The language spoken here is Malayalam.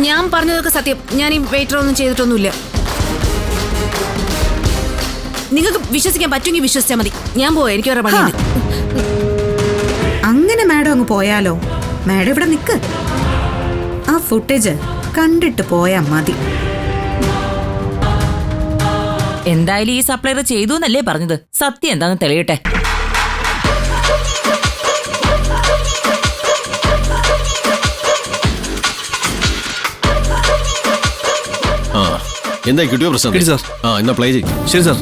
ഞാൻ പറഞ്ഞതൊക്കെ സത്യം. ഞാൻ ഈ വെയിറ്റർ ഒന്നും ചെയ്തിട്ടൊന്നുമില്ല. നിങ്ങൾക്ക് വിശ്വസിക്കാൻ പറ്റുമെങ്കിൽ വിശ്വസിച്ചാൽ മതി. ഞാൻ പോവാ, എനിക്ക് വേറെ പണിയുണ്ട്. അങ്ങനെ മാഡം അങ്ങ് പോയാലോ? മാഡം ഇവിടെ നിക്ക്. ആ ഫുട്ടേജ് കണ്ടിട്ട് പോയാ മതി. എന്തായാലും ഈ സപ്ലയർ ചെയ്തു എന്നല്ലേ പറഞ്ഞത്. സത്യം എന്താന്ന് തെളിയട്ടെ. എന്താ കിട്ടിയോ പ്രശ്നം? സാർ. എന്നാ പ്ലേ ചെയ്യും. ശരി സാർ.